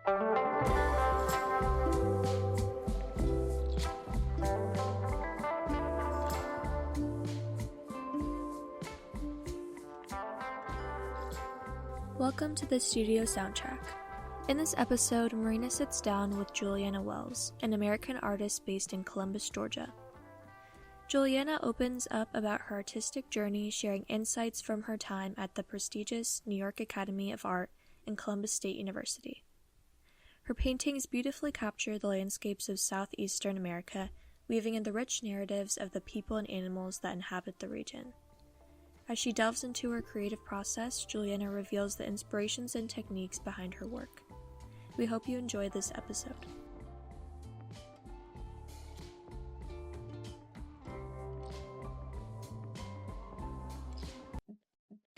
Welcome to the Studio Soundtrack. In this episode, Marina sits down with Julianna Wells, an American artist based in Columbus, Georgia. Julianna opens up about her artistic journey, sharing insights from her time at the prestigious New York Academy of Art and Columbus State University. Her paintings beautifully capture the landscapes of southeastern America, weaving in the rich narratives of the people and animals that inhabit the region. As she delves into her creative process, Julianna reveals the inspirations and techniques behind her work. We hope you enjoy this episode.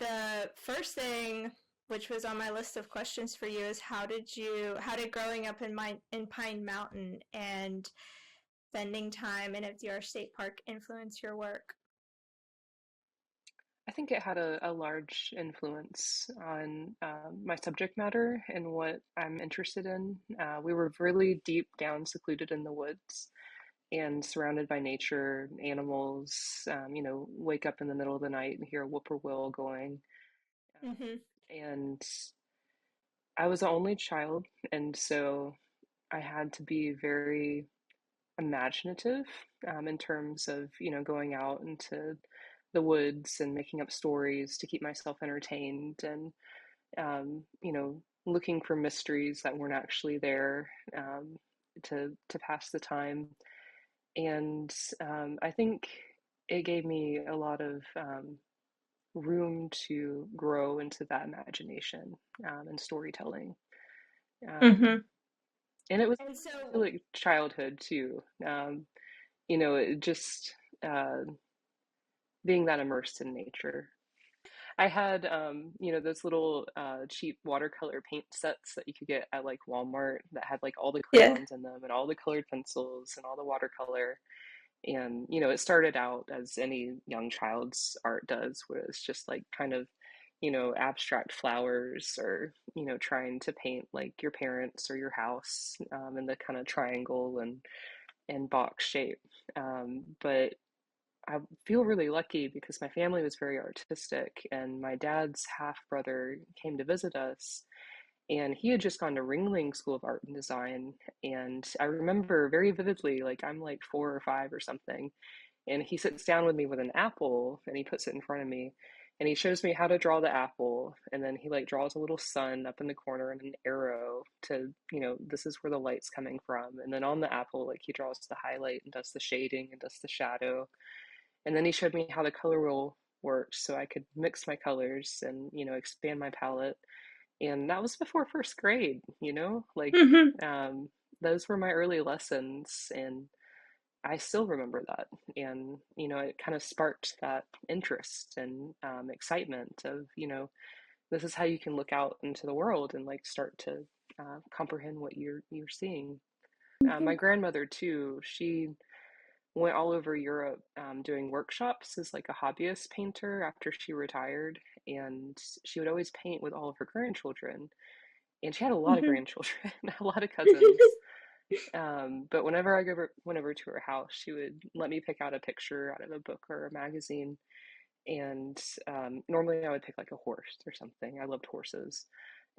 The first thing, which was on my list of questions for you, is how did growing up in Pine Mountain and spending time in FDR State Park influence your work? I think it had a large influence on my subject matter and what I'm interested in. We were really deep down, secluded in the woods and surrounded by nature, animals, wake up in the middle of the night and hear a whippoorwill going. Mm-hmm. And I was the only child, and so I had to be very imaginative in terms of, going out into the woods and making up stories to keep myself entertained and, looking for mysteries that weren't actually there to pass the time. And I think it gave me a lot of room to grow into that imagination and storytelling. Mm-hmm. And it was And so, like childhood too. It just being that immersed in nature. I had, those little cheap watercolor paint sets that you could get at like Walmart that had like all the yeah. crayons in them and all the colored pencils and all the watercolor. And, it started out as any young child's art does, where it's just like kind of, abstract flowers or, trying to paint like your parents or your house in the kind of triangle and box shape. But I feel really lucky because my family was very artistic, and my dad's half brother came to visit us, and he had just gone to Ringling School of Art and Design. And I remember very vividly, like I'm like 4 or 5 or something, and he sits down with me with an apple and he puts it in front of me and he shows me how to draw the apple, and then he like draws a little sun up in the corner and an arrow to, this is where the light's coming from, and then on the apple like he draws the highlight and does the shading and does the shadow. And then he showed me how the color wheel worked so I could mix my colors and, expand my palette. And that was before first grade, like Mm-hmm. those were my early lessons. And I still remember that. And, it kind of sparked that interest and excitement of, this is how you can look out into the world and like start to comprehend what you're seeing. My grandmother too, she went all over Europe doing workshops as like a hobbyist painter after she retired, and she would always paint with all of her grandchildren. And she had a lot of Mm-hmm. grandchildren, a lot of cousins. But whenever went over to her house, she would let me pick out a picture out of a book or a magazine. And normally I would pick like a horse or something. I loved horses.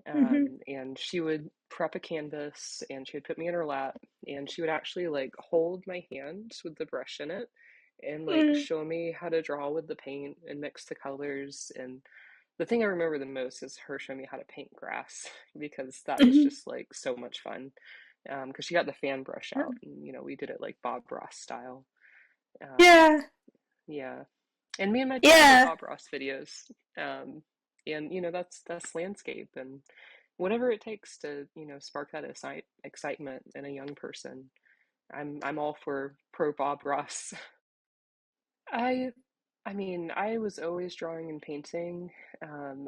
Mm-hmm. And she would prep a canvas and she would put me in her lap and she would actually like hold my hand with the brush in it and like Mm-hmm. show me how to draw with the paint and mix the colors. And the thing I remember the most is her showing me how to paint grass because that was just like so much fun. Because she got the fan brush out and we did it like Bob Ross style. Yeah. Yeah. And me and my dad did Yeah. Bob Ross videos. And that's landscape and whatever it takes to, spark that excitement in a young person. I'm all for pro Bob Ross. I I mean, I was always drawing and painting.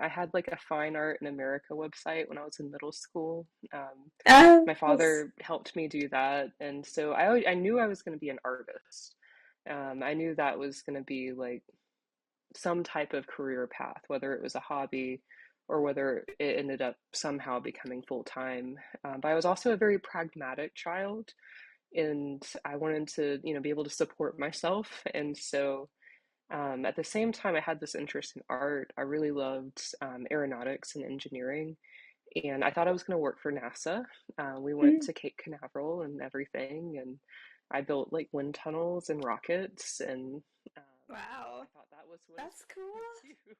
I had like a Fine Art in America website when I was in middle school. My Yes. father helped me do that, and so I knew I was going to be an artist. I knew that was going to be like some type of career path, whether it was a hobby or whether it ended up somehow becoming full time. But I was also a very pragmatic child, and I wanted to, be able to support myself. And so at the same time, I had this interest in art. I really loved aeronautics and engineering, and I thought I was going to work for NASA. We went Mm. to Cape Canaveral and everything, and I built like wind tunnels and rockets, and Wow, I thought that was what that's cool. I was going to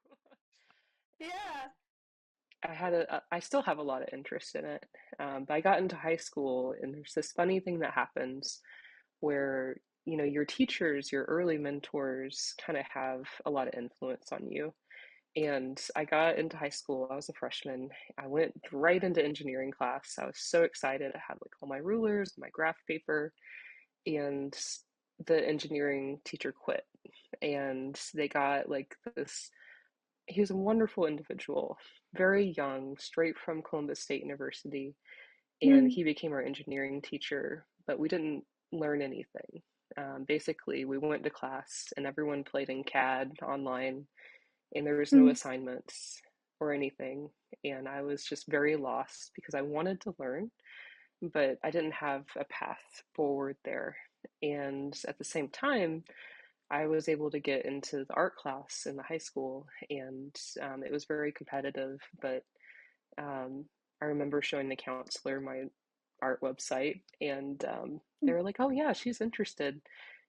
do. Yeah. I still have a lot of interest in it, but I got into high school, and there's this funny thing that happens where your teachers, your early mentors, kind of have a lot of influence on you. And I got into high school, I was a freshman. I went right into engineering class. I was so excited. I had like all my rulers, my graph paper, and the engineering teacher quit. And they got like this, he was a wonderful individual, very young, straight from Columbus State University. And Mm. he became our engineering teacher, but we didn't learn anything. Basically, we went to class and everyone played in CAD online, and there was no Mm. assignments or anything. And I was just very lost because I wanted to learn, but I didn't have a path forward there. And at the same time, I was able to get into the art class in the high school, and it was very competitive. But um, I remember showing the counselor my art website, and they Mm. were like, "Oh yeah, she's interested."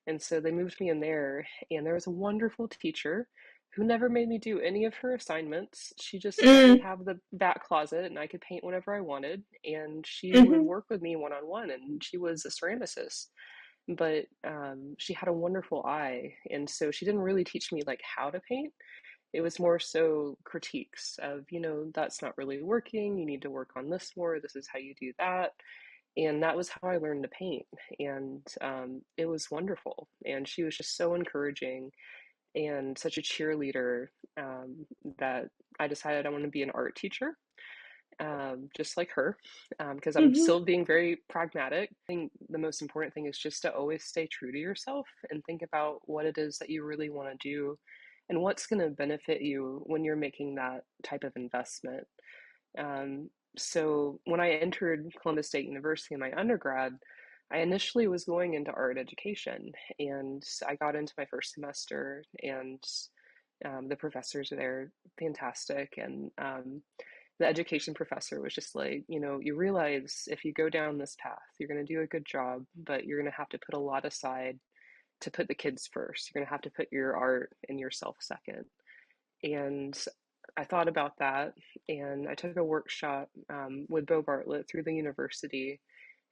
And so they moved me in there, and there was a wonderful teacher who never made me do any of her assignments. She just let me Mm. have the back closet, and I could paint whenever I wanted. And she would Mhm. work with me one on one, and she was a ceramicist, but she had a wonderful eye, and so she didn't really teach me like how to paint. It was more so critiques of, that's not really working. You need to work on this more. This is how you do that. And that was how I learned to paint. And it was wonderful. And she was just so encouraging and such a cheerleader, that I decided I want to be an art teacher, just like her, because I'm Mhm. still being very pragmatic. I think the most important thing is just to always stay true to yourself and think about what it is that you really want to do and what's going to benefit you when you're making that type of investment. Um, so when I entered Columbus State University in my undergrad, I initially was going into art education, and I got into my first semester, and the professors are there, fantastic, and the education professor was just like, you realize if you go down this path, you're going to do a good job, but you're going to have to put a lot aside to put the kids first. You're going to have to put your art and yourself second. And I thought about that, and I took a workshop with Bo Bartlett through the university.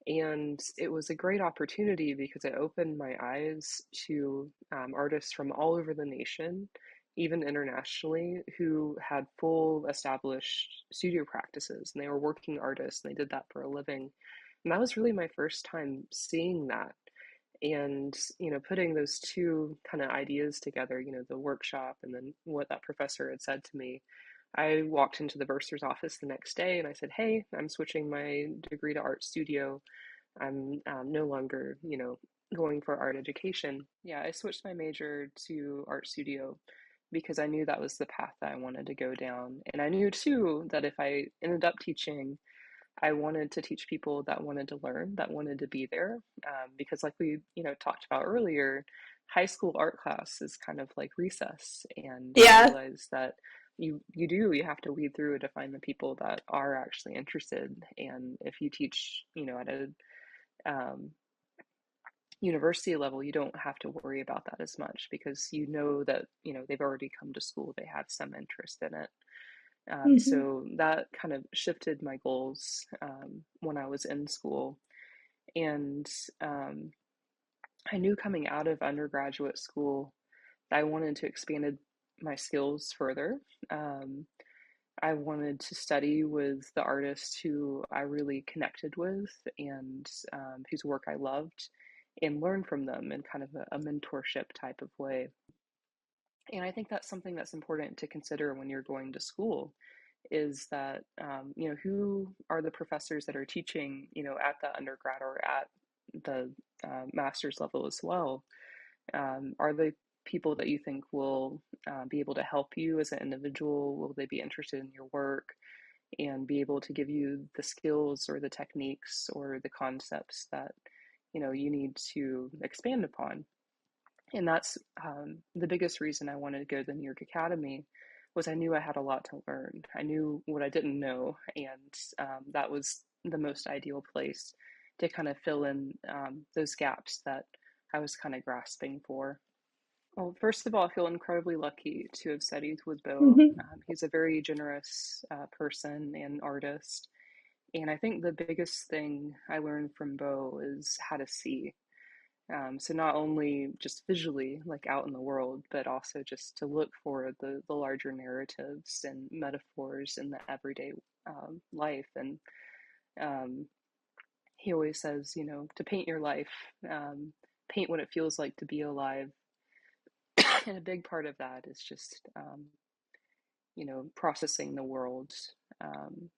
And it was a great opportunity because it opened my eyes to artists from all over the nation, even internationally, who had full established studio practices, and they were working artists and they did that for a living. And that was really my first time seeing that. And, putting those two kind of ideas together, the workshop and then what that professor had said to me, I walked into the bursar's office the next day and I said, "Hey, I'm switching my degree to art studio. I'm no longer, going for art education." Yeah, I switched my major to art studio because I knew that was the path that I wanted to go down. And I knew too that if I ended up teaching, I wanted to teach people that wanted to learn, that wanted to be there. Because like we, talked about earlier, high school art class is kind of like recess. And I Yeah. realized that you have to weed through to find the people that are actually interested. And if you teach, at a um, university level, you don't have to worry about that as much because you know that, they've already come to school, they have some interest in it. Mhm. So that kind of shifted my goals when I was in school. And um, I knew coming out of undergraduate school that I wanted to expand my skills further. Um, I wanted to study with the artists who I really connected with and whose work I loved and learn from them in kind of a mentorship type of way. And I think that's something that's important to consider when you're going to school is that, who are the professors that are teaching, at the undergrad or at the master's level as well? Are they people that you think will be able to help you as an individual. Will they be interested in your work and be able to give you the skills or the techniques or the concepts that you need to expand upon? And that's the biggest reason I wanted to go to the New York Academy, was I knew I had a lot to learn. I knew what I didn't know, and that was the most ideal place to kind of fill in those gaps that I was kind of grasping for. Well, first of all, I feel incredibly lucky to have studied with Bo. Mhm. He's a very generous person and artist. And I think the biggest thing I learned from Bo is how to see. So not only just visually, like out in the world, but also just to look for the larger narratives and metaphors in the everyday life. And um, he always says, to paint your life, paint what it feels like to be alive. And a big part of that is just, processing the world.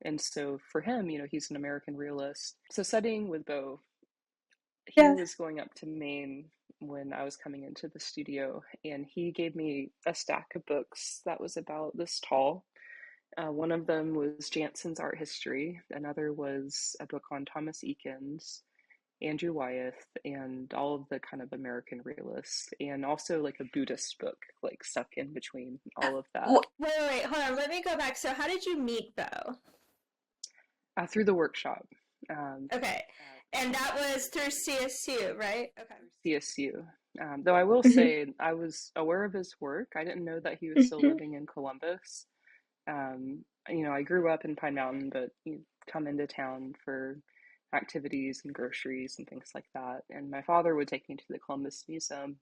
And so for him, he's an American realist. So studying with Bo, he Yeah. was going up to Maine when I was coming into the studio, and he gave me a stack of books that was about this tall. One of them was Jansen's Art History. Another was a book on Thomas Eakins, Andrew Wyeth, and all of the kind of American realists, and also like a Buddhist book, like stuck in between all of that. Wait, hold on. Let me go back. So, how did you meet Bo? Through the workshop Okay. And that was through CSU, right? Okay. CSU. Though I will say I was aware of his work. I didn't know that he was still Mhm. living in Columbus. I grew up in Pine Mountain, but you come into town for activities and groceries and things like that. And my father would take me to the Columbus Museum.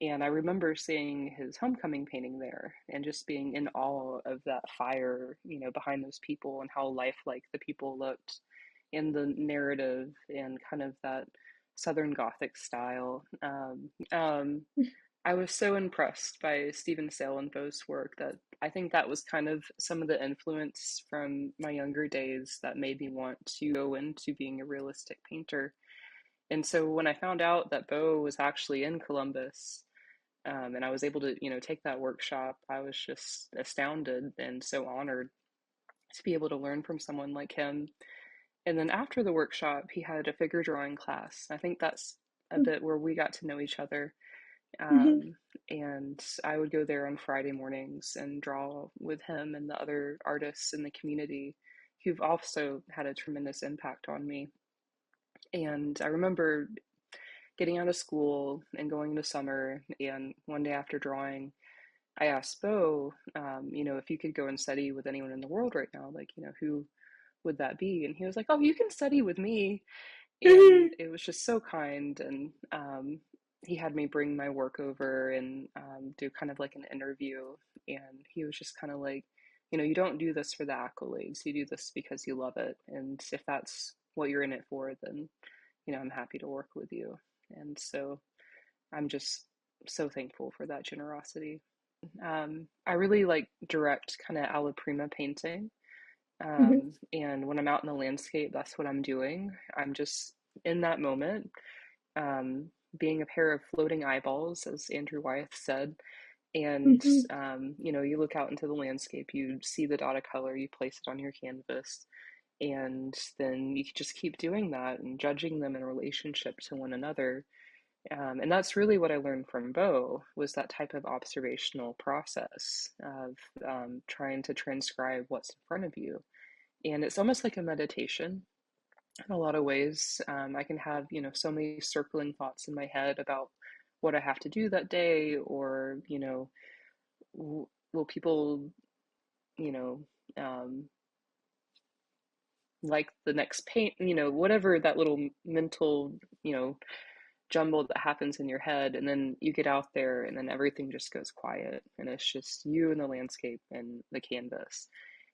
And I remember seeing his homecoming painting there and just being in awe of that fire, behind those people and how lifelike the people looked in the narrative and kind of that Southern Gothic style. I was so impressed by Stephen Sale and Bo's work that I think that was kind of some of the influence from my younger days that made me want to go into being a realistic painter. And so when I found out that Bo was actually in Columbus, and I was able to, take that workshop, I was just astounded and so honored to be able to learn from someone like him. And then after the workshop, he had a figure drawing class. I think that's a bit where we got to know each other. Mhm. And I would go there on Friday mornings and draw with him and the other artists in the community who've also had a tremendous impact on me. And I remember getting out of school and going to summer, and one day after drawing, I asked Bo, if you could go and study with anyone in the world right now, like, who would that be? And he was like, "Oh, you can study with me." And it was just so kind. And he had me bring my work over and do kind of like an interview. And he was just kind of like, you don't do this for the accolades. You do this because you love it. And if that's what you're in it for, then, I'm happy to work with you. And so I'm just so thankful for that generosity. I really like direct kind of alla prima painting. Mhm. And when I'm out in the landscape, that's what I'm doing. I'm just in that moment, um, being a pair of floating eyeballs, as Andrew Wyeth said. And, Mhm. you look out into the landscape, you see the dot of color, you place it on your canvas, and then you just keep doing that and judging them in relationship to one another. And that's really what I learned from Bo, was that type of observational process of trying to transcribe what's in front of you. And it's almost like a meditation in a lot of ways. I can have, so many circling thoughts in my head about what I have to do that day, or, will people, you know, um, like the next paint, whatever that little mental, jumble that happens in your head. And then you get out there and then everything just goes quiet and it's just you and the landscape and the canvas.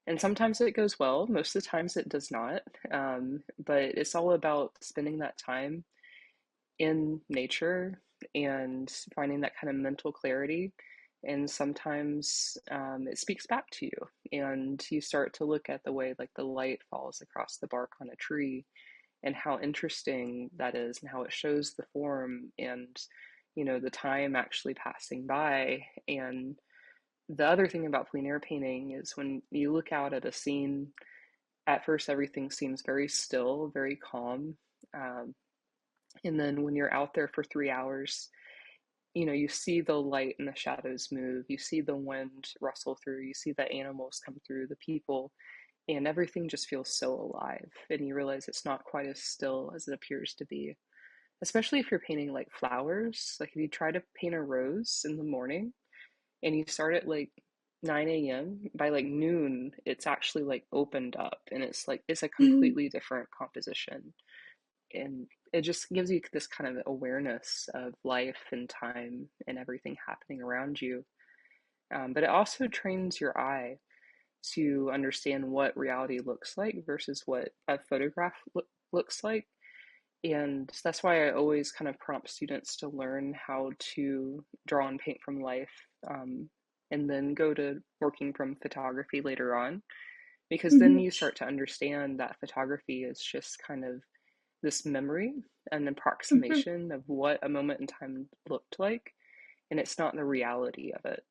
And sometimes it goes well, most of the times it does not. But it's all about spending that time in nature and finding that kind of mental clarity. And sometimes it speaks back to you, and you start to look at the way like the light falls across the bark on a tree and how interesting that is and how it shows the form. And the time actually passing by. And the other thing about plein air painting is when you look out at a scene, at first everything seems very still, very calm. Um, and then when you're out there for 3 hours, you see the light and the shadows move, you see the wind rustle through, you see the animals come through, the people, and everything just feels so alive. And you realize it's not quite as still as it appears to be, especially if you're painting like flowers. Like if you try to paint a rose in the morning and you start at like 9 a.m., by like noon, it's actually like opened up and it's a Mhm. completely different composition. And it just gives you this kind of awareness of life and time and everything happening around you. But it also trains your eye to understand what reality looks like versus what a photograph looks like. And that's why I always kind of prompt students to learn how to draw and paint from life, and then go to working from photography later on, because then Mhm. you start to understand that photography is just kind of this memory, an Mhm. approximation of what a moment in time looked like, and it's not the reality of it.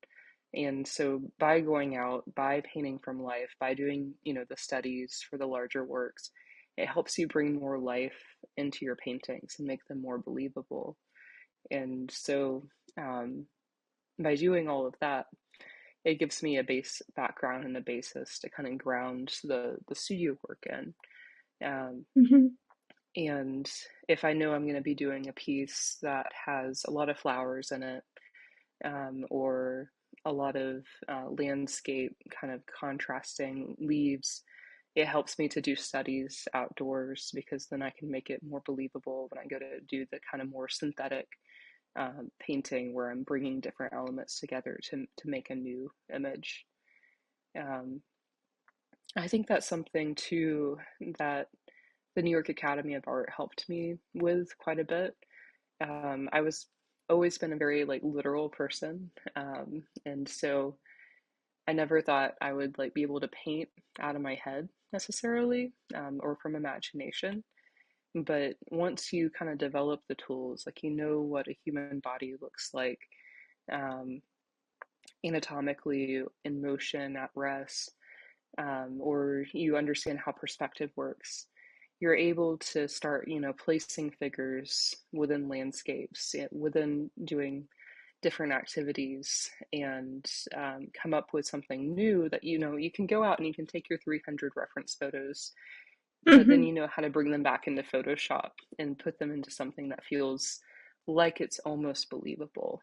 And so by going out, by painting from life, by doing, the studies for the larger works, it helps you bring more life into your paintings and make them more believable. And so um, by doing all of that, it gives me a base background and a basis to kind of ground the studio work in. Um, Mhm. and if I know I'm going to be doing a piece that has a lot of flowers in it, or a lot of landscape kind of contrasting leaves, it helps me to do studies outdoors because then I can make it more believable when I go to do the kind of more synthetic painting where I'm bringing different elements together to make a new image. Um, I think that's something too that the New York Academy of Art helped me with quite a bit. I was always been a very like literal person, and so I never thought I would like be able to paint out of my head necessarily, or from imagination. But once you kind of develop the tools, like what a human body looks like, um, anatomically in motion at rest, or you understand how perspective works, you're able to start, placing figures within landscapes, within doing different activities, and come up with something new that you can go out and you can take your 300 reference photos, but then Mhm. you know how to bring them back into Photoshop and put them into something that feels like it's almost believable.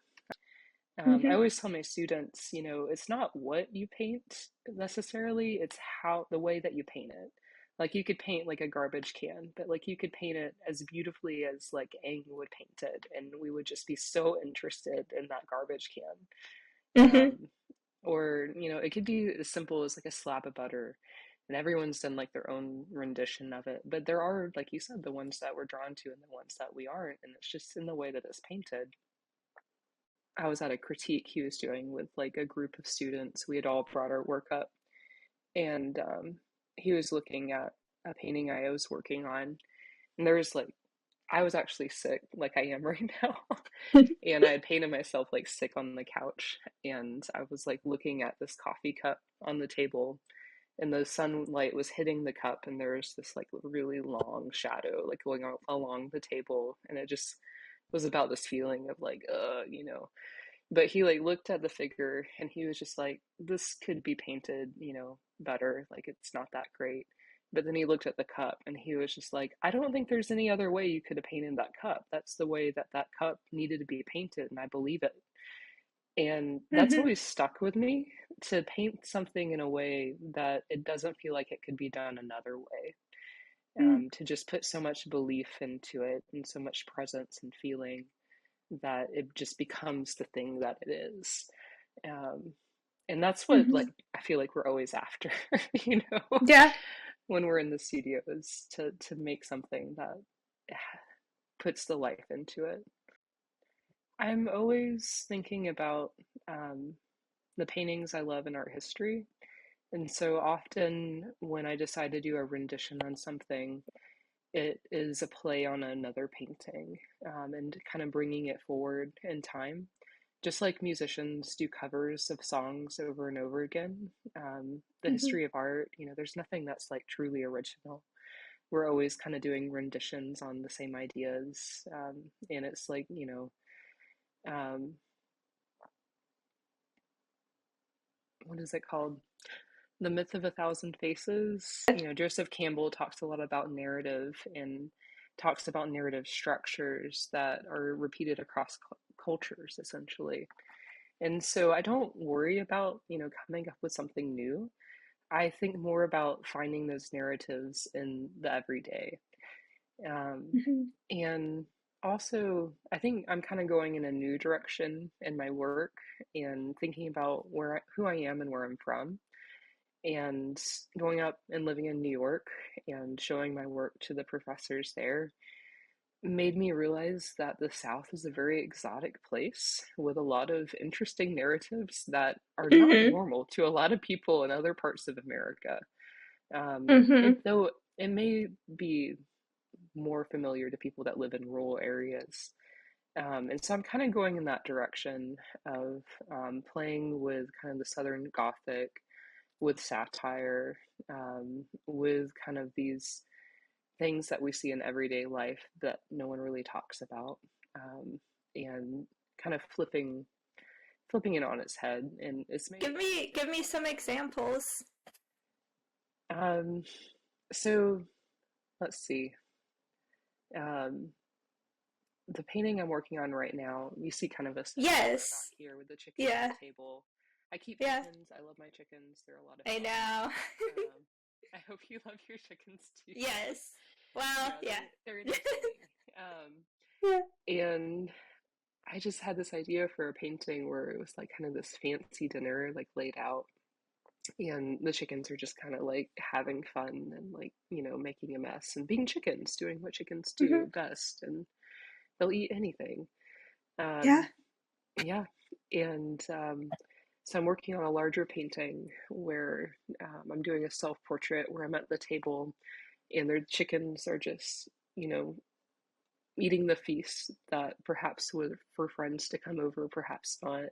I Mhm. always tell my students, it's not what you paint necessarily, it's how the way that you paint it. Like you could paint like a garbage can, but like you could paint it as beautifully as like Aang would paint it, and we would just be so interested in that garbage can. Mhm. Or, it could be as simple as like a slab of butter, and everyone's done like their own rendition of it. But there are, like you said, the ones that we're drawn to and the ones that we aren't, and it's just in the way that it's painted. I was at a critique he was doing with like a group of students. We had all brought our work up, and he was looking at a painting I was working on, and there was like, I was actually sick, like I am right now, and I had painted myself like sick on the couch, and I was like looking at this coffee cup on the table, and the sunlight was hitting the cup, and there was this like really long shadow like going along the table, and it just was about this feeling of like, but he like looked at the figure and he was just like, this could be painted, better. Like it's not that great. But then he looked at the cup and he was just like, I don't think there's any other way you could have painted that cup. That's the way that that cup needed to be painted, and I believe it. And that's Mhm. always stuck with me, to paint something in a way that it doesn't feel like it could be done another way. Mhm. To just put so much belief into it and so much presence and feeling that it just becomes the thing that it is. Um, and that's what like Mhm. I feel like we're always after, you know, Yeah. when we're in the studio, is to make something that puts the life into it. I'm always thinking about um, the paintings I love in art history. And so often when I decide to do a rendition on something, it is a play on another painting, and kind of bringing it forward in time. Just like musicians do covers of songs over and over again, the Mm-hmm. history of art, there's nothing that's like truly original. We're always kind of doing renditions on the same ideas, and it's like, um, what is it called? The Myth of a Thousand Faces. Joseph Campbell talks a lot about narrative and talks about narrative structures that are repeated across cultures, essentially. And so I don't worry about, coming up with something new. I think more about finding those narratives in the everyday. Um, Mm-hmm. and also, I think I'm kind of going in a new direction in my work and thinking about who I am and where I'm from. And going up and living in New York and showing my work to the professors there made me realize that the South is a very exotic place with a lot of interesting narratives that are not Mm-hmm. normal to a lot of people in other parts of America. Mm-hmm. Though it may be more familiar to people that live in rural areas. And so I'm kind of going in that direction of playing with kind of the Southern Gothic, with satire, with kind of these things that we see in everyday life that no one really talks about, um, and kind of flipping it on its head. And it's made Give me some examples. um, so let's see. Um, the painting I'm working on right now, you see kind of a silhouette back Yes. here with the chicken on Yeah. the table. I keep Yeah. chickens. I love my chickens. They're a lot of I fun. know. I hope you love your chickens too. Yes. Well, Yeah, yeah. they're entertaining. Um, Yeah. and I just had this idea for a painting where it was like kind of this fancy dinner like laid out, and the chickens are just kind of like having fun and like, making a mess and being chickens, doing what chickens Mm-hmm. do best, and they'll eat anything. Yeah. Um, yeah, and so I'm working on a larger painting where I'm doing a self-portrait where I'm at the table and their chickens are just, you know, eating the feast that perhaps would for friends to come over, perhaps not.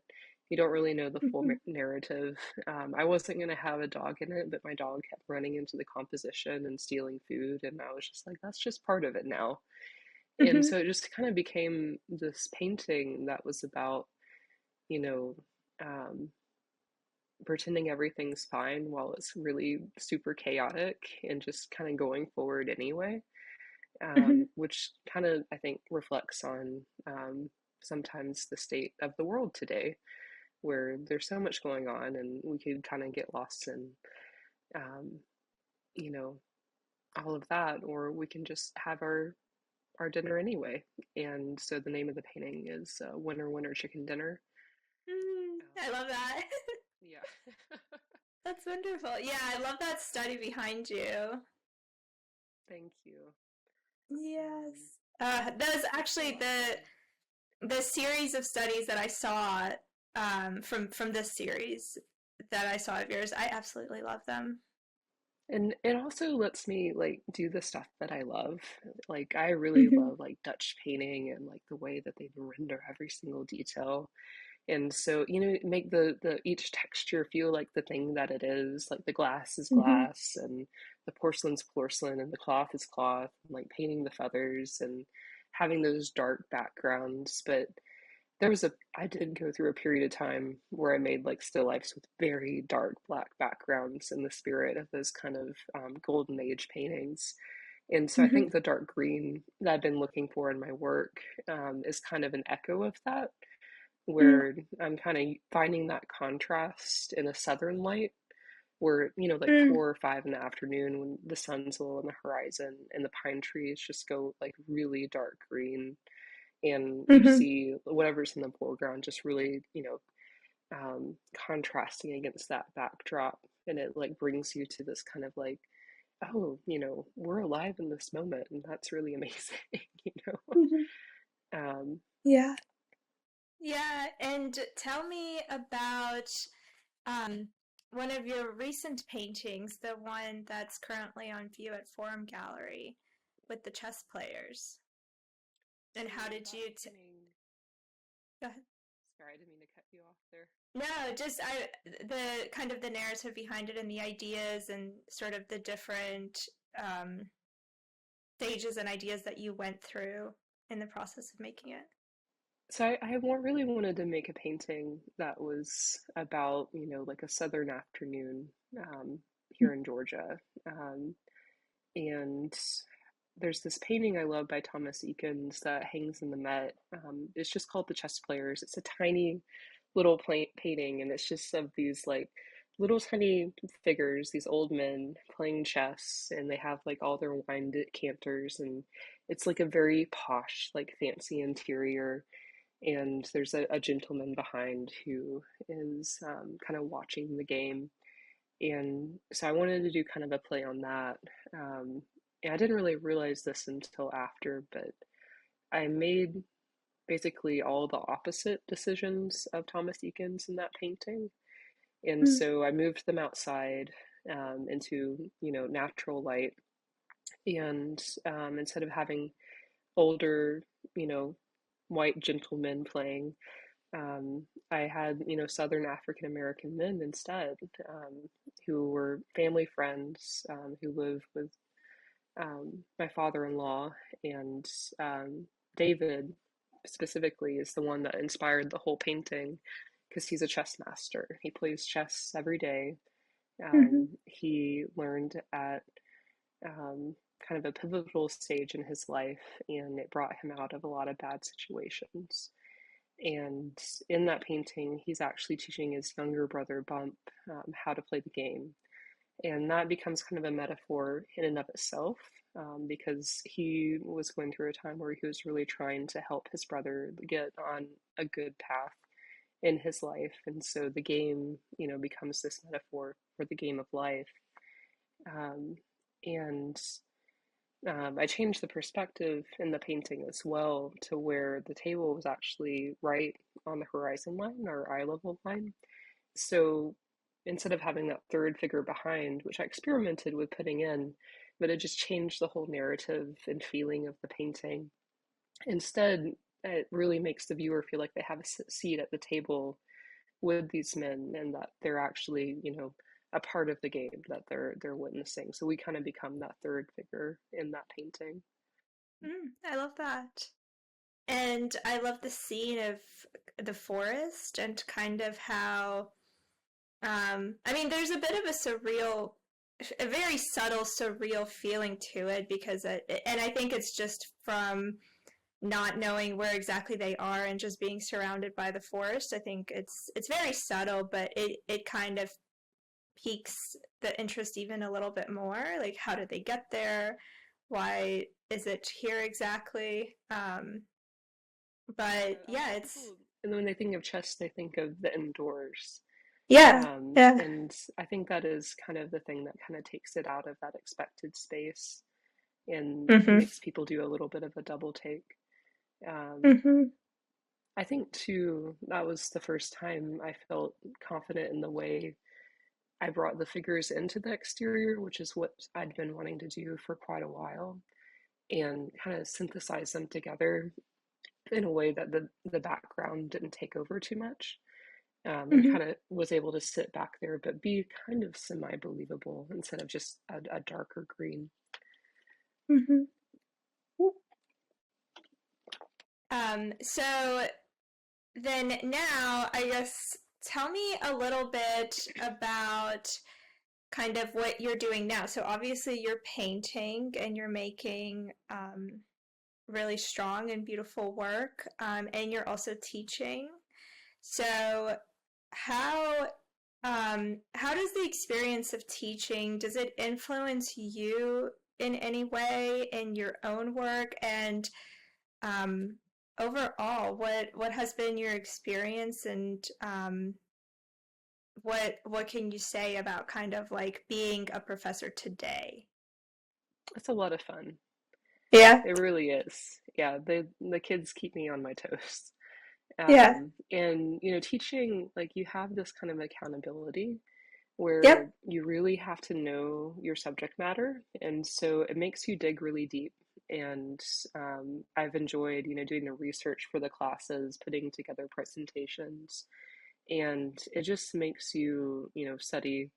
You don't really know the full Mm-hmm. narrative. I wasn't going to have a dog in it, but my dog kept running into the composition and stealing food, and I was just like, that's just part of it now. And Mm-hmm. so it just kind of became this painting that was about, you know, um, pretending everything's fine while it's really super chaotic and just kind of going forward anyway, Mm-hmm. which kind of, I think, reflects on sometimes the state of the world today, where there's so much going on and we could kind of get lost in, um, you know, all of that, or we can just have our dinner anyway. And so the name of the painting is Winner Winner Chicken Dinner. I love that. Yeah. That's wonderful. Yeah, I love that study behind you. Thank you. Yes. Um, That was it's a actually lot of fun. the series of studies that I saw from this series that I saw of yours. I absolutely love them. And it also lets me like do the stuff that I love. Like I really Mm-hmm. love like Dutch painting and like the way that they render every single detail. And so, make the each texture feel like the thing that it is. Like the glass is Mm-hmm. glass and the porcelain's porcelain and the cloth is cloth, and like painting the feathers and having those dark backgrounds. But I did go through a period of time where I made like still lifes with very dark black backgrounds in the spirit of those kind of golden age paintings. And so I Mm-hmm. think the dark green that I've been looking for in my work is kind of an echo of that, where I'm kind of finding that contrast in a southern light, where, like Mm-hmm. 4 or 5 in the afternoon when the sun's low on the horizon and the pine trees just go like really dark green, and you Mm-hmm. see whatever's in the foreground just really, contrasting against that backdrop, and it like brings you to this kind of like, oh, we're alive in this moment, and that's really amazing, you know. Mm-hmm. Um, Yeah. Yeah, and tell me about um, one of your recent paintings, the one that's currently on view at Forum Gallery. with the chess players? And So how did that you painting, go ahead. sorry, I didn't mean to cut you off there. No, just the kind of the narrative behind it and the ideas and sort of the different um, stages and ideas that you went through in the process of making it. So really wanted to make a painting that was about, you know, like a southern afternoon um, here in Georgia. Um, and there's this painting I love by Thomas Eakins that hangs in the Met. It's just called The Chess Players. It's a tiny little painting, and it's just of these like little tiny figures, these old men playing chess, and they have like all their wine decanters, and it's like a very posh, like fancy interior. And there's a gentleman behind who is kind of watching the game. And so I wanted to do kind of a play on that. Um, and I didn't really realize this until after, but I made basically all the opposite decisions of Thomas Eakins in that painting. And Mm. so I moved them outside into, you know, natural light. And instead of having older, you know, white gentlemen playing, I had, you know, Southern African American men instead, who were family friends, who live with my father-in-law. And David specifically is the one that inspired the whole painting because he's a chess master. He plays chess every day. Mm-hmm. He learned at kind of a pivotal stage in his life, and it brought him out of a lot of bad situations. And in that painting, he's actually teaching his younger brother, Bump, how to play the game. And that becomes kind of a metaphor in and of itself, because he was going through a time where he was really trying to help his brother get on a good path in his life. And so the game, you know, becomes this metaphor for the game of life. Um, and I changed the perspective in the painting as well to where the table was actually right on the horizon line or eye level line. So instead of having that third figure behind, which I experimented with putting in, but it just changed the whole narrative and feeling of the painting. Instead, it really makes the viewer feel like they have a seat at the table with these men and that they're actually, you know, a part of the game that they're witnessing. So we kind of become that third figure in that painting. I love that. And I love the scene of the forest and kind of how, I mean, there's a bit of a very subtle, surreal feeling to it because, and I think it's just from not knowing where exactly they are and just being surrounded by the forest. I think it's very subtle, but it kind of piques the interest even a little bit more. Like, how did they get there? Why is it here exactly? But A lot yeah, of it's people, and when they think of chess, they think of the indoors. yeah, yeah. And I think that is kind of the thing that kind of takes it out of that expected space and Mm-hmm. makes people do a little bit of a double take. Um, Mm-hmm. I think too, that was the first time I felt confident in the way I brought the figures into the exterior, which is what I'd been wanting to do for quite a while, and kind of synthesize them together in a way that the background didn't take over too much. And Mm-hmm. kind of was able to sit back there, but be kind of semi believable instead of just a darker green. Mm-hmm. So then now, I guess, tell me a little bit about kind of what you're doing now. So obviously you're painting and you're making really strong and beautiful work, and you're also teaching. So how how does the experience of teaching, does it influence you in any way in your own work? And um, overall, what has been your experience, and what can you say about kind of like being a professor today? It's a lot of fun. Yeah, It really is. Yeah, the kids keep me on my toes. yeah, And you know, teaching, like, you have this kind of accountability yep. where you really have to know your subject matter, and so it makes you dig really deep And I've enjoyed, doing the research for the classes, putting together presentations, and it just makes you, study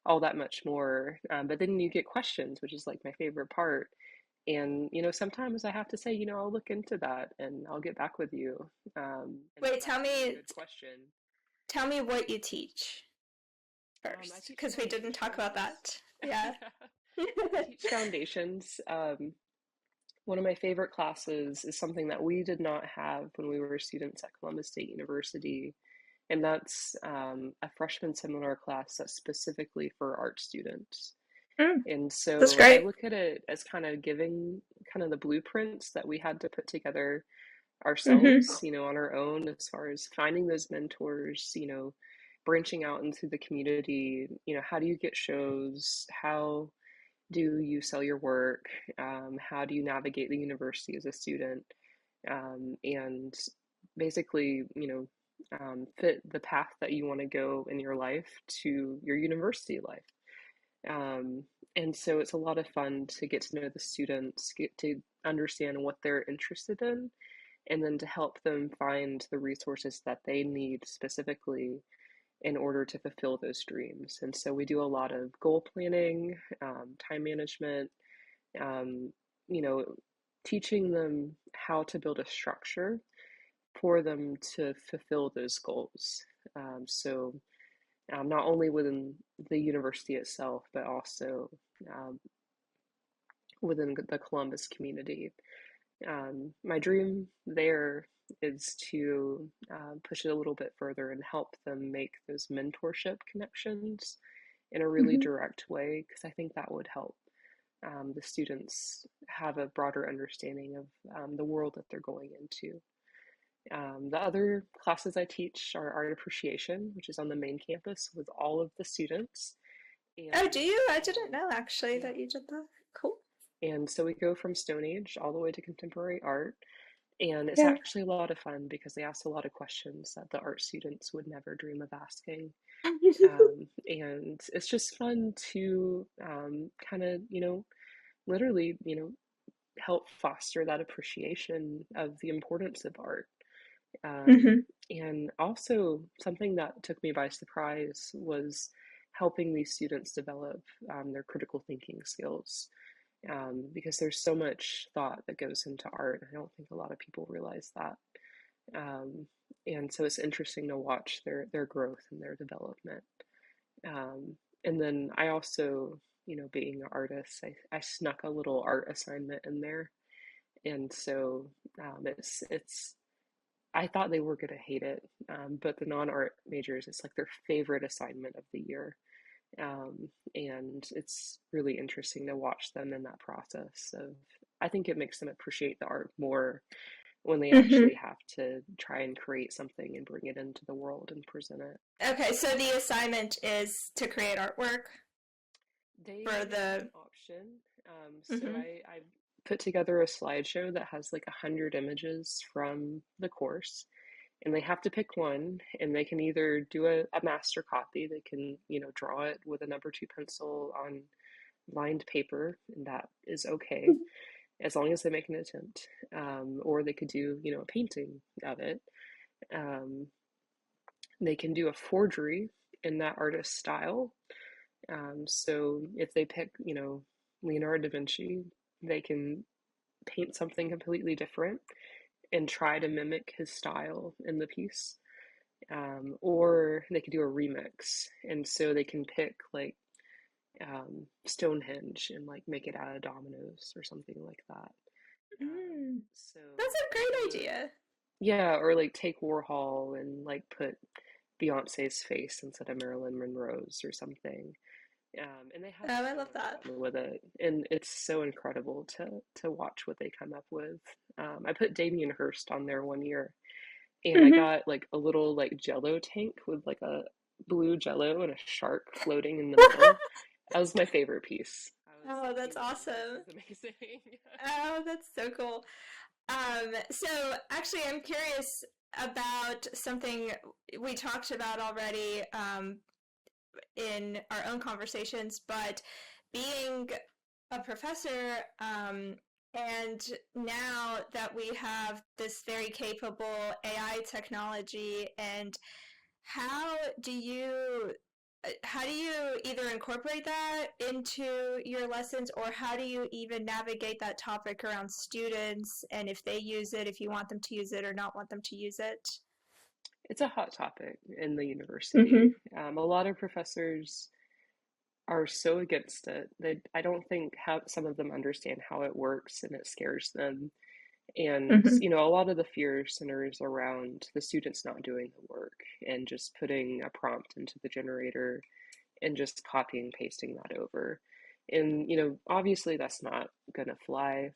all that much more. But then you get questions, which is like my favorite part. And, sometimes I have to say, I'll look into that and I'll get back with you. And if Wait, that's a really good question. tell me what you teach I first, teach because we didn't talk about foundations. that. Yeah. I teach foundations. One of my favorite classes is something that we did not have when we were students at Columbus State University, and that's a freshman seminar class that's specifically for art students. Mm, And that's so I great. look at it as kind of giving kind of the blueprints that we had to put together Mm-hmm. ourselves, on our own, as far as finding those mentors, branching out into the community. How do you get shows? How do you sell your work? How do you navigate the university as a student? And basically, fit the path that you want to go in your life to your university life. Um, and so it's a lot of fun to get to know the students, get to understand what they're interested in, and then to help them find the resources that they need specifically in order to fulfill those dreams. And so we do a lot of goal planning, time management, um, you know, teaching them how to build a structure for them to fulfill those goals. So not only within the university itself, but also um, within the Columbus community. My dream there is to push it a little bit further and help them make those mentorship connections in a really Mm-hmm. direct way, because I think that would help the students have a broader understanding of the world that they're going into. The other classes I teach are art appreciation, which is on the main campus with all of the students. Oh, do And you? I didn't know actually yeah, that you did that. Cool. and so we go from Stone Age all the way to contemporary art. And it's Yeah. actually a lot of fun because they ask a lot of questions that the art students would never dream of asking. And it's just fun to kind of, literally, help foster that appreciation of the importance of art. Um, Mm-hmm. and also, something that took me by surprise was helping these students develop their critical thinking skills, because there's so much thought that goes into art. I don't think a lot of people realize that. Um, and so it's interesting to watch their growth and their development. Um, and then I also, being an artist, I snuck a little art assignment in there, and so it's I thought they were gonna hate it, but the non-art majors, it's like their favorite assignment of the year. And it's really interesting to watch them in that process of, I think it makes them appreciate the art more when they Mm-hmm. actually have to try and create something and bring it into the world and present it. Okay, so the assignment is to create artwork for They have an the. option. So Mm-hmm. I put together a slideshow that has like 100 images from the course, and they have to pick one, and they can either do a master copy. They can, draw it with a number two pencil on lined paper, and that is okay as long as they make an attempt. Or they could do, a painting of it. Um, they can do a forgery in that artist's style. So if they pick, Leonardo da Vinci, they can paint something completely different and try to mimic his style in the piece. Or they could do a remix, and so they can pick like Stonehenge and like make it out of dominoes or something like that. Mm. So That's a they can great do it, idea. yeah, or like take Warhol and like put Beyonce's face instead of Marilyn Monroe's or something. And they have I so love much that. fun with it, and it's so incredible to watch what they come up with. I put Damien Hirst on there one year, and I Mm-hmm. got like a little like Jello tank with like a blue Jello and a shark floating in the middle. That was my favorite piece. I was Oh, like, that's this awesome. is amazing. Oh, that's so cool. So actually, I'm curious about something we talked about already in our own conversations, but being a professor, And now that we have this very capable AI technology, and how do you how do you either incorporate that into your lessons, or how do you even navigate that topic around students and if they use it, if you want them to use it or not want them to use it? It's a hot topic in the Mm-hmm. university. A lot of professors are so against it that I don't think how some of them understand how it works and it scares them. And, Mm-hmm. you know, a lot of the fear centers around the students not doing the work and just putting a prompt into the generator and just copying and pasting that over. And, you know, obviously that's not going to fly.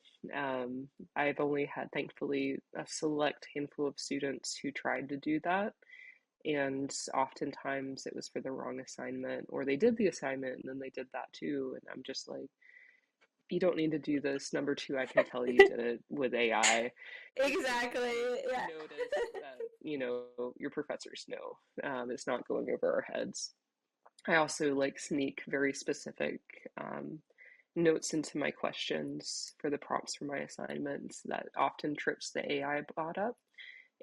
I've only had, thankfully, a select handful of students who tried to do that. And oftentimes it was for the wrong assignment, or they did the assignment and then they did that too. And I'm just like, you don't need to do this. Number two, I can tell you did it with AI. It's just Exactly. Yeah. notice that, you know, your professors know. It's not going over our heads. I also like sneak very specific notes into my questions for the prompts for my assignments that often trips the AI bot up.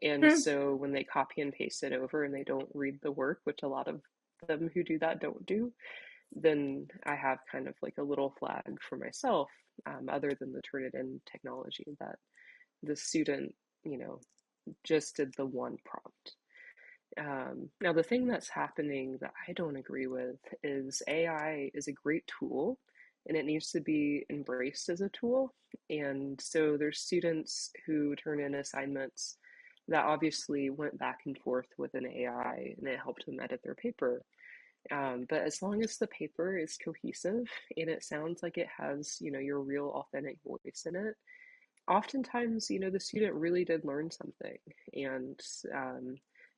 And so when they copy and paste it over and they don't read the work, which a lot of them who do that don't do, then I have kind of like a little flag for myself, other than the Turnitin technology, that the student, you know, just did the one prompt. Now, the thing that's happening that I don't agree with is AI is a great tool and it needs to be embraced as a tool. And so there's students who turn in assignments that obviously went back and forth with an AI and it helped them edit their paper. But as long as the paper is cohesive and it sounds like it has, you know, your real authentic voice in it, oftentimes, you know, the student really did learn something, and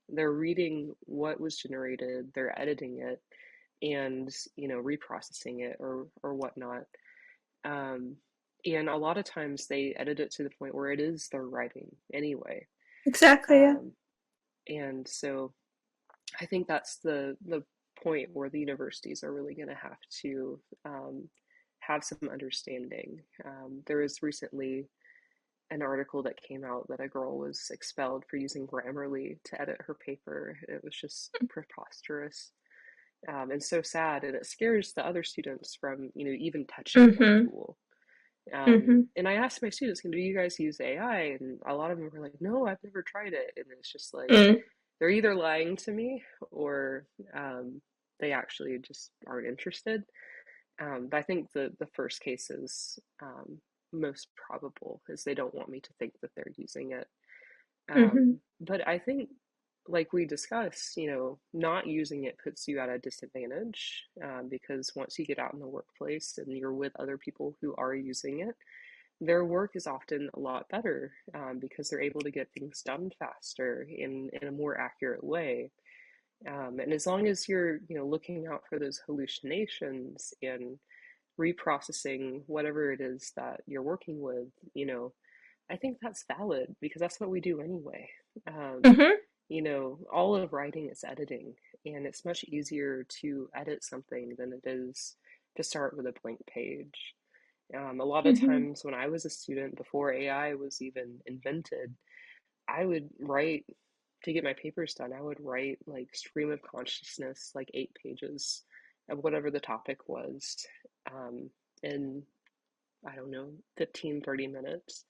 they're reading what was generated, they're editing it, and you know, reprocessing it or whatnot. Um, and a lot of times they edit it to the point where it is their writing anyway. Exactly. Yeah. Um, and so I think that's the point where the universities are really going to have to have some understanding. There was recently an article that came out that a girl was expelled for using Grammarly to edit her paper. It was just preposterous, and so sad, and it scares the other students from, you know, even touching that Mm-hmm. tool. Mm-hmm. And I asked my students, do you guys use AI? And a lot of them were like, no, I've never tried it. And it's just like, Mm. they're either lying to me or they actually just aren't interested. But I think the first case is most probable, is they don't want me to think that they're using it. Mm-hmm. But I think, like we discussed, you know, not using it puts you at a disadvantage, because once you get out in the workplace and you're with other people who are using it, their work is often a lot better, because they're able to get things done faster in a more accurate way. And as long as you're, you know, looking out for those hallucinations and reprocessing whatever it is that you're working with, you know, I think that's valid because that's what we do anyway. Um, Mm-hmm. you know, all of writing is editing, and it's much easier to edit something than it is to start with a blank page. A lot of Mm-hmm. times when I was a student, before AI was even invented, I would write to get my papers done. I would write like stream of consciousness, like 8 pages of whatever the topic was, um, in, I don't know, 15, 30 minutes.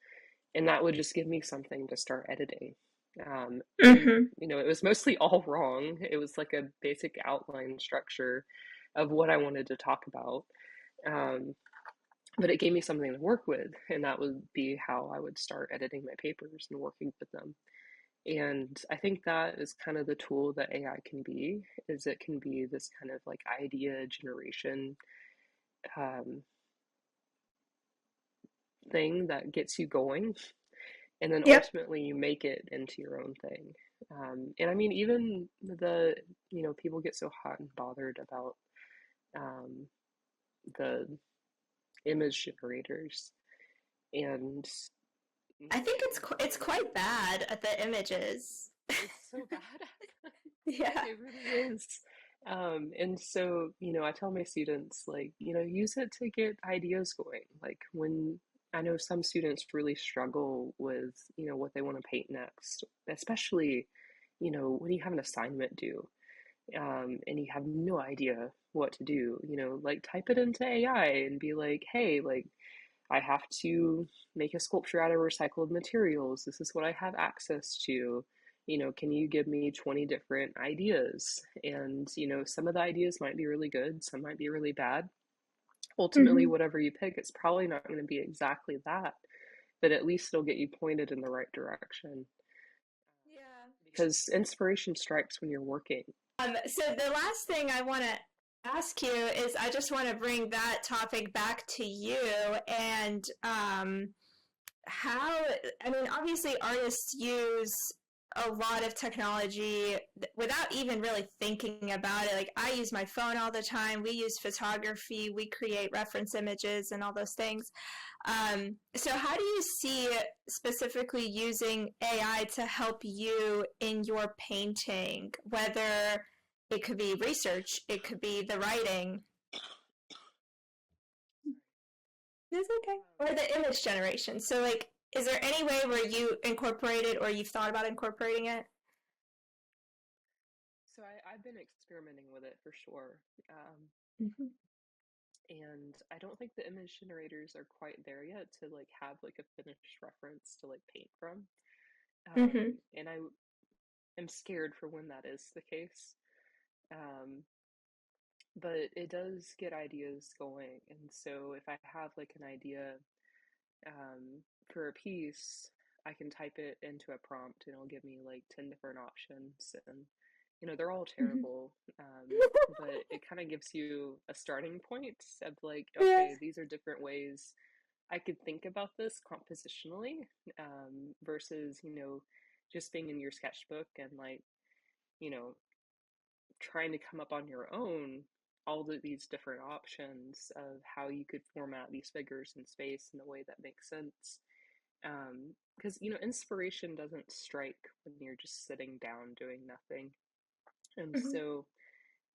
And that would just give me something to start editing. And, Mm-hmm. you know, it was mostly all wrong. It was like a basic outline structure of what I wanted to talk about. Um, but it gave me something to work with, and that would be how I would start editing my papers and working with them. And I think that is kind of the tool that AI can be, is it can be this kind of like idea generation um, thing that gets you going, and then Yep. ultimately you make it into your own thing. And I mean, even the, you know, people get so hot and bothered about um, the image generators, and I think my it's God, quite bad at the images. it's so bad. Yeah. It really is. And so, you know, I tell my students, like, you know, use it to get ideas going. Like when I know some students really struggle with, what they want to paint next, especially, when you have an assignment due, and you have no idea what to do, like type it into AI and be like, hey, like, I have to make a sculpture out of recycled materials. This is what I have access to. Can you give me 20 different ideas? And, some of the ideas might be really good, some might be really bad. Ultimately, Hmm. whatever you pick, it's probably not going to be exactly that, but at least it'll get you pointed in the right direction Yeah. because inspiration strikes when you're working. So the last thing I want to ask you is I just want to bring that topic back to you and how, I mean, obviously artists use a lot of technology without even really thinking about it. Like I use my phone all the time. We use photography. We create reference images and all those things. So how do you see specifically using AI to help you in your painting? Whether it could be research, it could be the writing. It's okay. Or the image generation. So, like, is there any way where you incorporate it or you've thought about incorporating it? So I've been experimenting with it for sure. Mm-hmm. And I don't think the image generators are quite there yet to like have like a finished reference to like paint from. Mm-hmm. And I am scared for when that is the case. Um, but it does get ideas going. And so if I have like an idea for a piece, I can type it into a prompt and it'll give me like 10 different options. And, they're all Mm-hmm. terrible. But it kind of gives you a starting point of like, Yeah. okay, these are different ways I could think about this compositionally versus, just being in your sketchbook and like, you know, trying to come up on your own all of these different options of how you could format these figures in space in a way that makes sense. Because, inspiration doesn't strike when you're just sitting down doing nothing. And Mm-hmm. so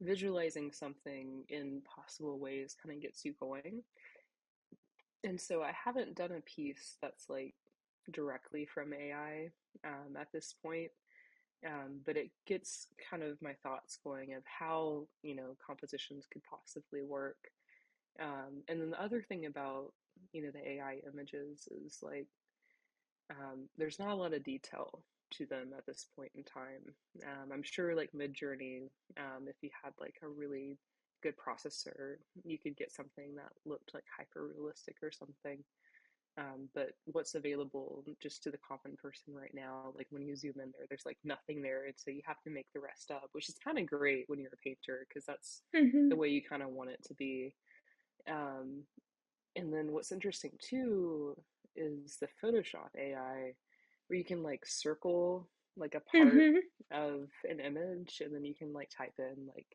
visualizing something in possible ways kind of gets you going. And so I haven't done a piece that's like directly from AI at this point, but it gets kind of my thoughts going of how, compositions could possibly work. And then the other thing about, the AI images is like there's not a lot of detail to them at this point in time. I'm sure like Midjourney, if you had like a really good processor, you could get something that looked like hyper realistic or something. But what's available just to the common person right now, like when you zoom in there, there's like nothing there. And so you have to make the rest up, which is kind of great when you're a painter because that's Mm-hmm. the way you kind of want it to be. Um, and then what's interesting too is the Photoshop AI, where you can like circle like a part Mm-hmm. of an image and then you can like type in like,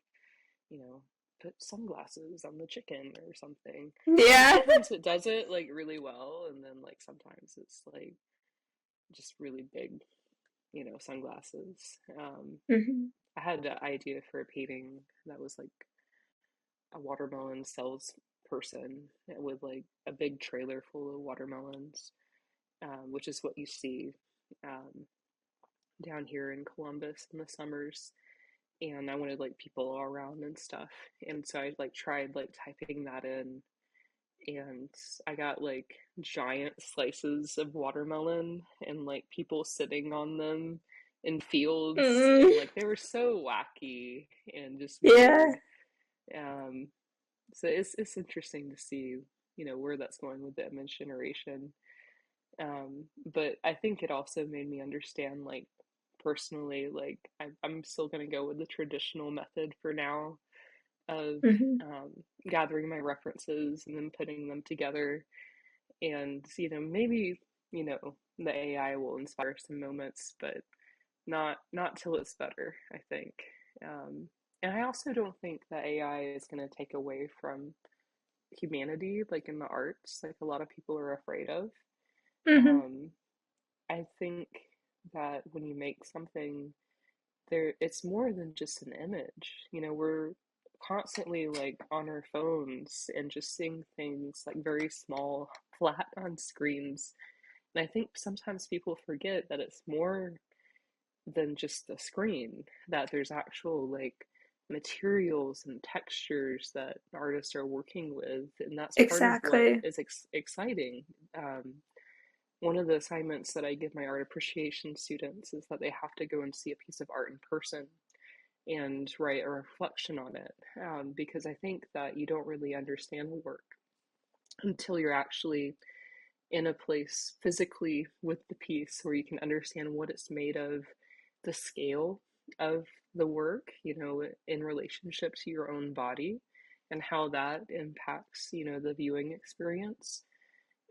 you know, put sunglasses on the chicken or something. And Yeah. sometimes it does it like really well, and then like sometimes it's like just really big, sunglasses. Mm-hmm. I had an idea for a painting that was like a watermelon salesperson with like a big trailer full of watermelons, which is what you see um, down here in Columbus in the summers. And I wanted like people all around and stuff. And so I like tried like typing that in and I got like giant slices of watermelon and like people sitting on them in fields Mm-hmm. and like they were so wacky and just Yeah. weird. Um, so it's interesting to see, where that's going with the image generation. But I think it also made me understand like personally, like I'm still gonna go with the traditional method for now of Mm-hmm. um, gathering my references and then putting them together and maybe the AI will inspire some moments, but not till it's better, I think. um, and I also don't think that AI is going to take away from humanity like in the arts like a lot of people are afraid of. Mm-hmm. um, I think that when you make something there, it's more than just an image. We're constantly like on our phones and just seeing things like very small, flat on screens. And I think sometimes people forget that it's more than just the screen, that there's actual like materials and textures that artists are working with, and that's part of what Exactly. is exciting. Um, one of the assignments that I give my art appreciation students is that they have to go and see a piece of art in person and write a reflection on it, because I think that you don't really understand the work until you're actually in a place physically with the piece where you can understand what it's made of, the scale of the work, in relationship to your own body, and how that impacts, the viewing experience.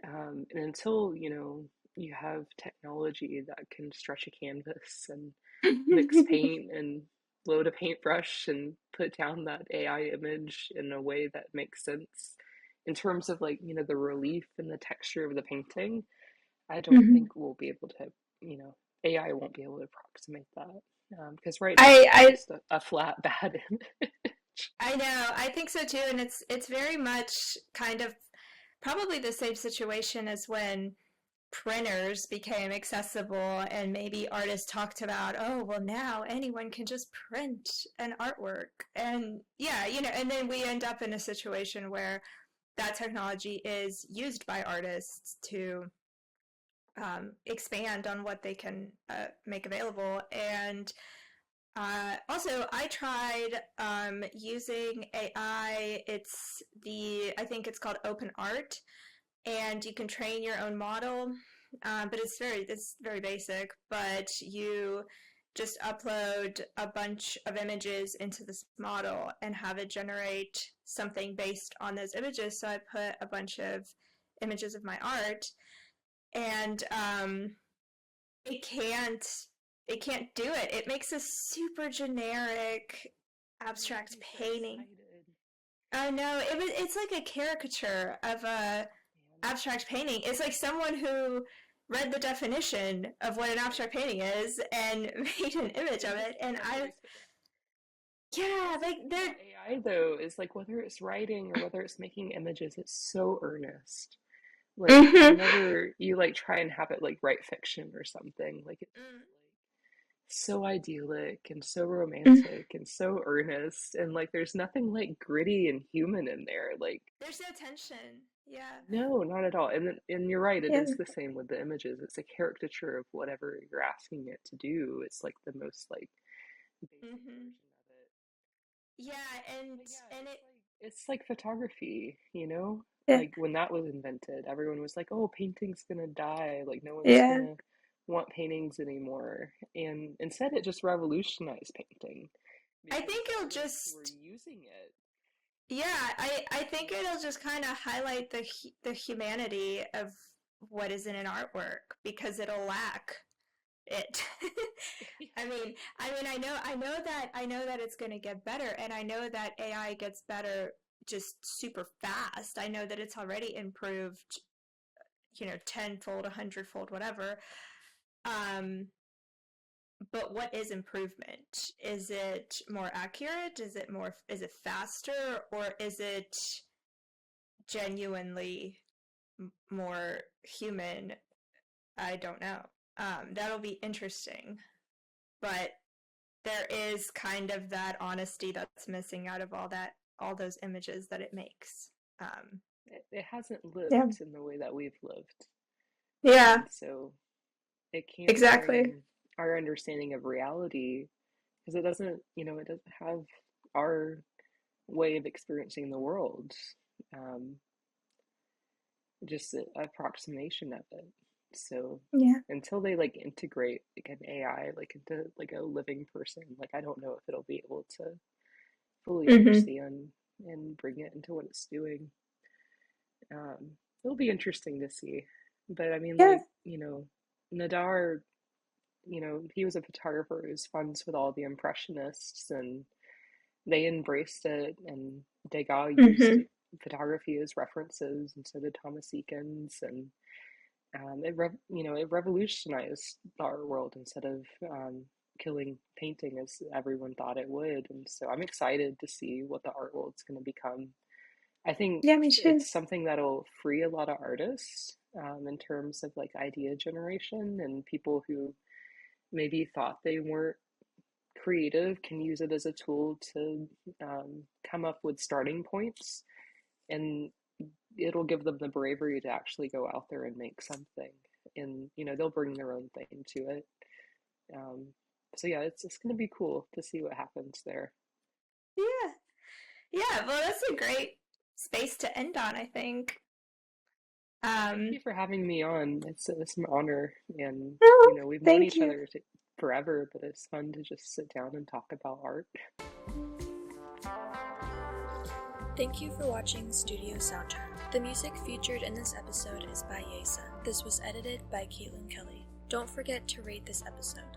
And until, you have technology that can stretch a canvas and mix paint and load a paintbrush and put down that AI image in a way that makes sense in terms of like, the relief and the texture of the painting, I don't Mhm. think we'll be able to, AI won't be able to approximate that. Because right now I it's I just a flat, bad image. I know. I think so too, and it's very much kind of probably the same situation as when printers became accessible and maybe artists talked about, oh, well, now anyone can just print an artwork. And yeah, and then we end up in a situation where that technology is used by artists to expand on what they can make available. And also, I tried using AI. I think it's called Open Art, and you can train your own model. But it's very basic. But you just upload a bunch of images into this model and have it generate something based on those images. So I put a bunch of images of my art, and it can't it can't do it. It makes a super generic It makes abstract me so painting. excited. Oh no, it's like a caricature of a Man. abstract painting. It's like someone who read the definition of what an Right. abstract painting is and made an image of And just it. And ran I, with it. yeah, That's the like thing they're, about AI though, is like whether it's writing or whether it's making images, it's so earnest. Like mm-hmm. whenever you like try and have it like write fiction or something, like it's Mm, so idyllic and so mm. romantic and so earnest, and like there's nothing like gritty and human in there. Like There's no tension. Yeah, no, not at all. And you're right, it yeah. is the same with the images. It's a caricature of whatever you're asking it to do. It's like the most like basic Mm-hmm. version of it. Yeah, But yeah, and it's like photography, yeah, Like when that was invented, everyone was like, "Oh, painting's gonna die. Like no one's yeah. gonna want paintings anymore." And instead it just revolutionized painting I because think it'll artists were just using it. Yeah, I think it'll just kind of highlight the humanity of what is in an artwork because it'll lack it. I know that it's going to get better, and I know that AI gets better just super fast. I know that it's already improved, tenfold, a hundredfold, whatever. Um, but what is improvement? Is it more accurate? Is it faster, or is it genuinely more human? I don't know. That'll be interesting, but there is kind of that honesty that's missing out of all those images that it makes. Um, It hasn't yeah, lived in the way that we've lived. yeah, And so it can't exactly. bring our understanding of reality because it doesn't have our way of experiencing the world. Um, just an approximation of it. So Yeah. until they like integrate like an AI like into like a living person, like I don't know if it'll be able to fully Mm-hmm. understand and bring it into what it's doing. It'll be interesting to see. But I mean, Yeah. like, Nadar, he was a photographer who was friends with all the impressionists and they embraced it, and Degas used Mm-hmm. photography as references, and so did Thomas Eakins, and it revolutionized our world instead of killing painting as everyone thought it would. And so I'm excited to see what the art world's going to become. I think Yeah, me too. it's something that'll free a lot of artists in terms of like idea generation, and people who maybe thought they weren't creative can use it as a tool to come up with starting points, and it'll give them the bravery to actually go out there and make something, and they'll bring their own thing to it. um, so yeah, it's going to be cool to see what happens there. Yeah. Yeah, well, that's a great space to end on, I think. Thank you for having me on. It's an honor, and Oh, we've known thank each you. other forever, but it's fun to just sit down and talk about art. Thank you for watching Studio Soundtrack. The music featured in this episode is by Yesun. This was edited by Caitlin Kelly. Don't forget to rate this episode.